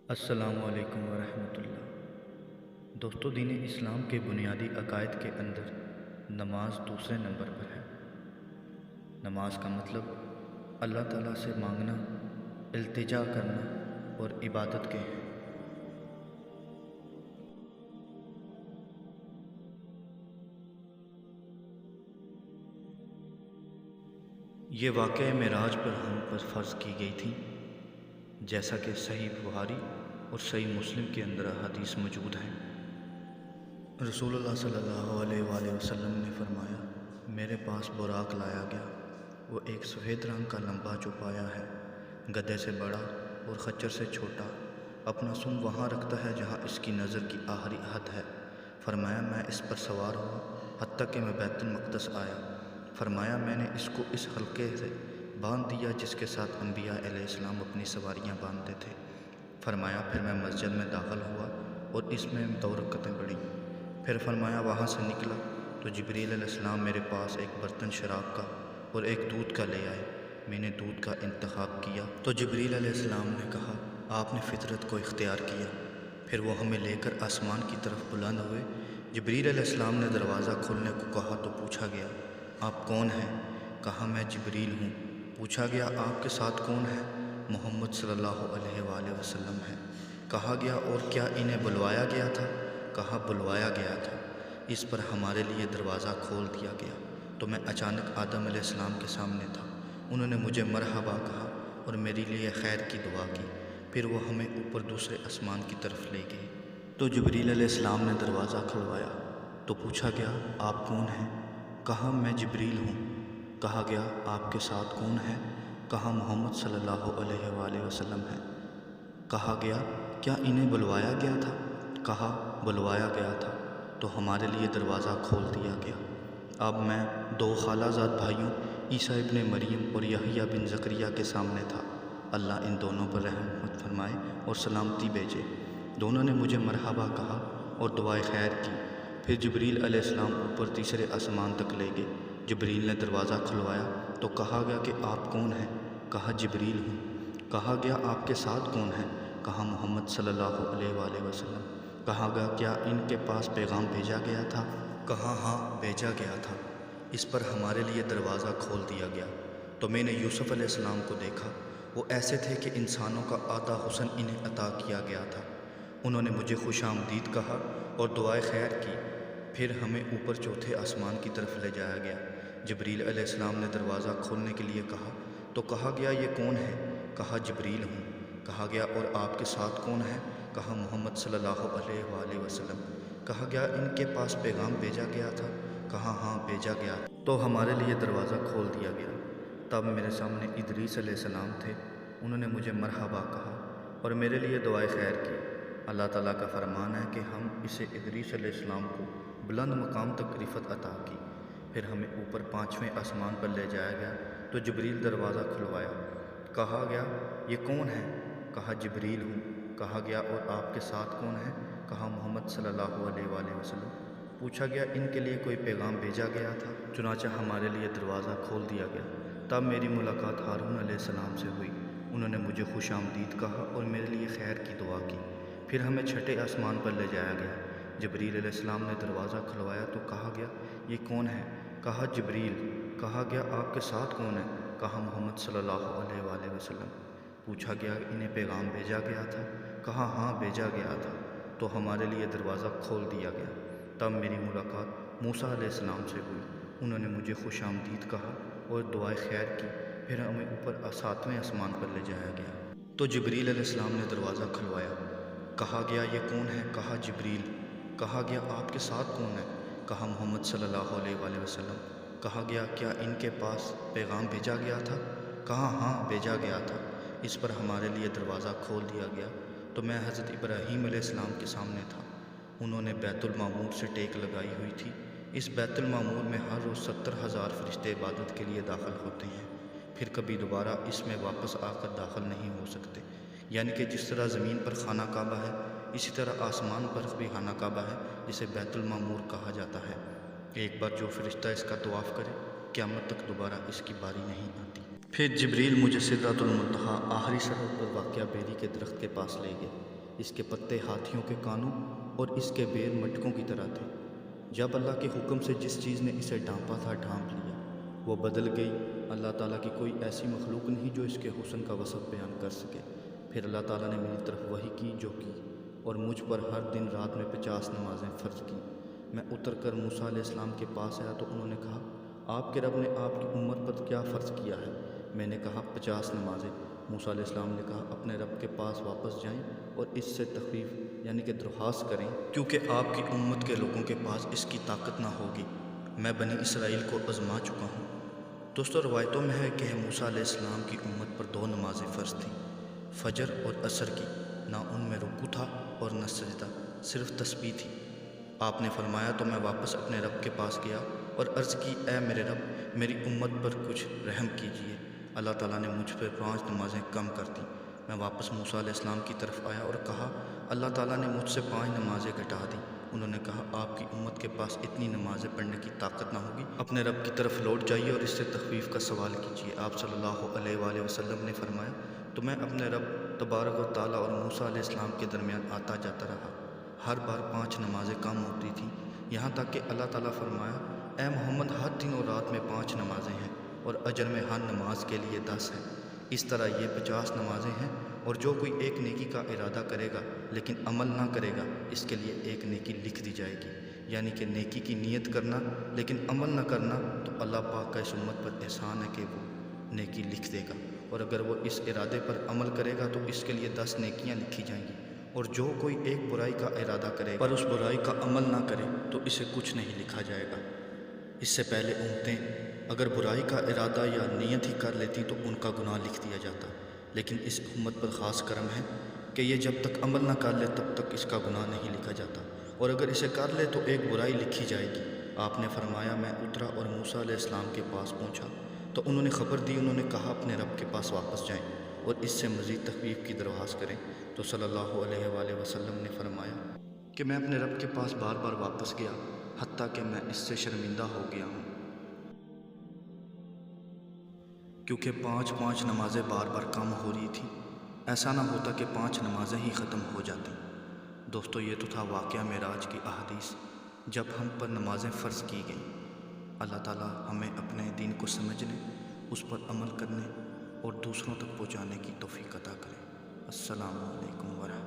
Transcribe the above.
السلام علیکم ورحمۃ اللہ۔ دوستو، دین اسلام کے بنیادی عقائد کے اندر نماز دوسرے نمبر پر ہے۔ نماز کا مطلب اللہ تعالیٰ سے مانگنا، التجا کرنا اور عبادت کے ہیں۔ یہ واقعہ معراج پر ہم پر فرض کی گئی تھی، جیسا کہ صحیح بخاری اور صحیح مسلم کے اندر حدیث موجود ہے۔ رسول اللہ صلی اللہ علیہ وآلہ وسلم نے فرمایا، میرے پاس براق لایا گیا، وہ ایک سفید رنگ کا لمبا چوپایا ہے، گدھے سے بڑا اور خچر سے چھوٹا، اپنا سم وہاں رکھتا ہے جہاں اس کی نظر کی آخری حد ہے۔ فرمایا میں اس پر سوار ہوا حتیٰ کہ میں بیت المقدس آیا۔ فرمایا میں نے اس کو اس حلقے سے باندھ دیا جس کے ساتھ انبیاء علیہ السلام اپنی سواریاں باندھتے تھے۔ فرمایا پھر میں مسجد میں داخل ہوا اور اس میں 2 رکعتیں پڑھیں۔ پھر فرمایا وہاں سے نکلا تو جبریل علیہ السلام میرے پاس ایک برتن شراب کا اور ایک دودھ کا لے آئے۔ میں نے دودھ کا انتخاب کیا تو جبریل علیہ السلام نے کہا آپ نے فطرت کو اختیار کیا۔ پھر وہ ہمیں لے کر آسمان کی طرف بلند ہوئے۔ جبریل علیہ السلام نے دروازہ کھولنے کو کہا تو پوچھا گیا آپ کون ہیں؟ کہا میں جبریل ہوں۔ پوچھا گیا آپ کے ساتھ کون ہے؟ محمد صلی اللہ علیہ وآلہ وسلم ہے۔ کہا گیا اور کیا انہیں بلوایا گیا تھا؟ کہا بلوایا گیا تھا۔ اس پر ہمارے لیے دروازہ کھول دیا گیا تو میں اچانک آدم علیہ السلام کے سامنے تھا۔ انہوں نے مجھے مرحبا کہا اور میرے لیے خیر کی دعا کی۔ پھر وہ ہمیں اوپر دوسرے آسمان کی طرف لے گئے تو جبریل علیہ السلام نے دروازہ کھلوایا تو پوچھا گیا آپ کون ہیں؟ کہا میں جبریل ہوں۔ کہا گیا آپ کے ساتھ کون ہے؟ کہا محمد صلی اللہ علیہ وآلہ وسلم ہے۔ کہا گیا کیا انہیں بلوایا گیا تھا؟ کہا بلوایا گیا تھا تو ہمارے لیے دروازہ کھول دیا گیا۔ اب میں 2 خالہ زاد بھائیوں عیسیٰ ابن مریم اور یحییٰ بن زکریا کے سامنے تھا۔ اللہ ان دونوں پر رحمت فرمائے اور سلامتی بھیجے۔ دونوں نے مجھے مرحبا کہا اور دعائے خیر کی۔ پھر جبریل علیہ السلام اوپر تیسرے آسمان تک لے گئے۔ جبریل نے دروازہ کھلوایا تو کہا گیا کہ آپ کون ہیں؟ کہا جبریل ہوں۔ کہا گیا آپ کے ساتھ کون ہے؟ کہا محمد صلی اللہ علیہ وآلہ وسلم۔ کہا گیا کیا ان کے پاس پیغام بھیجا گیا تھا؟ کہا ہاں بھیجا گیا تھا۔ اس پر ہمارے لیے دروازہ کھول دیا گیا تو میں نے یوسف علیہ السلام کو دیکھا۔ وہ ایسے تھے کہ انسانوں کا آدھا حسن انہیں عطا کیا گیا تھا۔ انہوں نے مجھے خوش آمدید کہا اور دعائے خیر کی۔ پھر ہمیں اوپر چوتھے آسمان کی طرف لے جایا گیا۔ جبریل علیہ السلام نے دروازہ کھولنے کے لیے کہا تو کہا گیا یہ کون ہے؟ کہا جبریل ہوں۔ کہا گیا اور آپ کے ساتھ کون ہے؟ کہا محمد صلی اللہ علیہ وآلہ وسلم۔ کہا گیا ان کے پاس پیغام بھیجا گیا تھا؟ کہا ہاں بھیجا گیا تو ہمارے لیے دروازہ کھول دیا گیا۔ تب میرے سامنے ادریس علیہ السلام تھے۔ انہوں نے مجھے مرحبا کہا اور میرے لیے دعائے خیر کی۔ اللہ تعالیٰ کا فرمان ہے کہ ہم اسے ادریس علیہ السلام کو بلند مقام تک رفعت عطا کی۔ پھر ہمیں اوپر 5ویں آسمان پر لے جایا گیا تو جبریل دروازہ کھلوایا۔ کہا گیا یہ کون ہے؟ کہا جبریل ہوں۔ کہا گیا اور آپ کے ساتھ کون ہے؟ کہا محمد صلی اللہ علیہ وآلہ وسلم۔ پوچھا گیا ان کے لیے کوئی پیغام بھیجا گیا تھا؟ چنانچہ ہمارے لیے دروازہ کھول دیا گیا۔ تب میری ملاقات ہارون علیہ السلام سے ہوئی۔ انہوں نے مجھے خوش آمدید کہا اور میرے لیے خیر کی دعا کی۔ پھر ہمیں 6ٹھے آسمان پر لے جایا گیا۔ جبریل علیہ السلام نے دروازہ کھلوایا تو کہا گیا یہ کون ہے؟ کہا جبریل۔ کہا گیا آپ کے ساتھ کون ہے؟ کہا محمد صلی اللہ علیہ وآلہ وسلم۔ پوچھا گیا انہیں پیغام بھیجا گیا تھا؟ کہا ہاں بھیجا گیا تھا تو ہمارے لیے دروازہ کھول دیا گیا۔ تب میری ملاقات موسیٰ علیہ السلام سے ہوئی۔ انہوں نے مجھے خوش آمدید کہا اور دعائے خیر کی۔ پھر ہمیں اوپر 7ویں آسمان پر لے جایا گیا تو جبریل علیہ السلام نے دروازہ کھلوایا۔ کہا گیا یہ کون ہے؟ کہا جبریل۔ کہا گیا آپ کے ساتھ کون ہے؟ کہا محمد صلی اللہ علیہ وآلہ وسلم۔ کہا گیا کیا ان کے پاس پیغام بھیجا گیا تھا؟ کہا ہاں بھیجا گیا تھا۔ اس پر ہمارے لیے دروازہ کھول دیا گیا تو میں حضرت ابراہیم علیہ السلام کے سامنے تھا۔ انہوں نے بیت المعمور سے ٹیک لگائی ہوئی تھی۔ اس بیت المعمور میں ہر روز 70,000 فرشتے عبادت کے لیے داخل ہوتے ہیں، پھر کبھی دوبارہ اس میں واپس آ کر داخل نہیں ہو سکتے۔ یعنی کہ جس طرح زمین پر خانہ کعبہ ہے، اسی طرح آسمان پر بھی خانہ کعبہ ہے جسے بیت المعمور کہا جاتا ہے۔ ایک بار جو فرشتہ اس کا طواف کرے، قیامت تک دوبارہ اس کی باری نہیں آتی۔ پھر جبریل مجھے سدرۃ المنتہا آخری سرحد پر واقع بیری کے درخت کے پاس لے گئے۔ اس کے پتے ہاتھیوں کے کانوں اور اس کے بیر مٹکوں کی طرح تھے۔ جب اللہ کے حکم سے جس چیز نے اسے ڈھانپا تھا ڈھانپ لیا، وہ بدل گئی۔ اللہ تعالیٰ کی کوئی ایسی مخلوق نہیں جو اس کے حسن کا وصف بیان کر سکے۔ پھر اللہ تعالیٰ نے میری طرف وحی کی جو کی، اور مجھ پر ہر دن رات میں 50 نمازیں فرض کیں۔ میں اتر کر موسیٰ علیہ السلام کے پاس آیا تو انہوں نے کہا، آپ کے رب نے آپ کی امت پر کیا فرض کیا ہے؟ میں نے کہا 50 نمازیں۔ موسیٰ علیہ السلام نے کہا، اپنے رب کے پاس واپس جائیں اور اس سے تخفیف یعنی کہ درخواست کریں، کیونکہ آپ کی امت کے لوگوں کے پاس اس کی طاقت نہ ہوگی۔ میں بنی اسرائیل کو آزما چکا ہوں۔ دوستو، روایتوں میں ہے کہ موسیٰ علیہ السلام کی امت پر 2 نمازیں فرض تھیں، فجر اور عصر کی۔ نہ ان میں رکوع تھا اور نہ سجدہ، صرف تسبیح تھی۔ آپ نے فرمایا تو میں واپس اپنے رب کے پاس گیا اور عرض کی، اے میرے رب، میری امت پر کچھ رحم کیجیے۔ اللہ تعالیٰ نے مجھ پر 5 نمازیں کم کر دیں۔ میں واپس موسیٰ علیہ السلام کی طرف آیا اور کہا، اللہ تعالیٰ نے مجھ سے 5 نمازیں گھٹا دیں۔ انہوں نے کہا، آپ کی امت کے پاس اتنی نمازیں پڑھنے کی طاقت نہ ہوگی، اپنے رب کی طرف لوٹ جائیے اور اس سے تخفیف کا سوال کیجیے۔ آپ صلی اللہ علیہ وآلہ وسلم نے فرمایا تو میں اپنے رب تبارک و تعالیٰ اور موسیٰ علیہ السلام کے درمیان آتا جاتا رہا۔ ہر بار 5 نمازیں کم ہوتی تھیں، یہاں تک کہ اللہ تعالیٰ فرمایا، اے محمد، ہر دن اور رات میں 5 نمازیں ہیں اور اجر میں ہر نماز کے لیے 10 ہیں۔ اس طرح یہ 50 نمازیں ہیں، اور جو کوئی ایک نیکی کا ارادہ کرے گا لیکن عمل نہ کرے گا، اس کے لیے ایک نیکی لکھ دی جائے گی۔ یعنی کہ نیکی کی نیت کرنا لیکن عمل نہ کرنا، تو اللہ پاک کا اس امت پر احسان ہے کہ وہ نیکی لکھ دے گا، اور اگر وہ اس ارادے پر عمل کرے گا تو اس کے لیے 10 نیکیاں لکھی جائیں گی۔ اور جو کوئی ایک برائی کا ارادہ کرے پر اس برائی کا عمل نہ کرے تو اسے کچھ نہیں لکھا جائے گا۔ اس سے پہلے امتیں اگر برائی کا ارادہ یا نیت ہی کر لیتی تو ان کا گناہ لکھ دیا جاتا، لیکن اس امت پر خاص کرم ہے کہ یہ جب تک عمل نہ کر لے تب تک اس کا گناہ نہیں لکھا جاتا، اور اگر اسے کر لے تو ایک برائی لکھی جائے گی۔ آپ نے فرمایا، میں اترا اور موسیٰ علیہ السلام کے پاس پہنچا تو انہوں نے خبر دی، انہوں نے کہا، اپنے رب کے پاس واپس جائیں اور اس سے مزید تخفیف کی درخواست کریں۔ تو صلی اللہ علیہ وآلہ وسلم نے فرمایا کہ میں اپنے رب کے پاس بار بار واپس گیا، حتیٰ کہ میں اس سے شرمندہ ہو گیا ہوں، کیونکہ 5 نمازیں بار بار کم ہو رہی تھیں۔ ایسا نہ ہوتا کہ 5 نمازیں ہی ختم ہو جاتی۔ دوستو، یہ تو تھا واقعہ معراج کی احادیث جب ہم پر نمازیں فرض کی گئیں۔ اللہ تعالیٰ ہمیں اپنے دین کو سمجھنے، اس پر عمل کرنے اور دوسروں تک پہنچانے کی توفیق عطا کرے۔ السلام علیکم ورحمۃ اللہ۔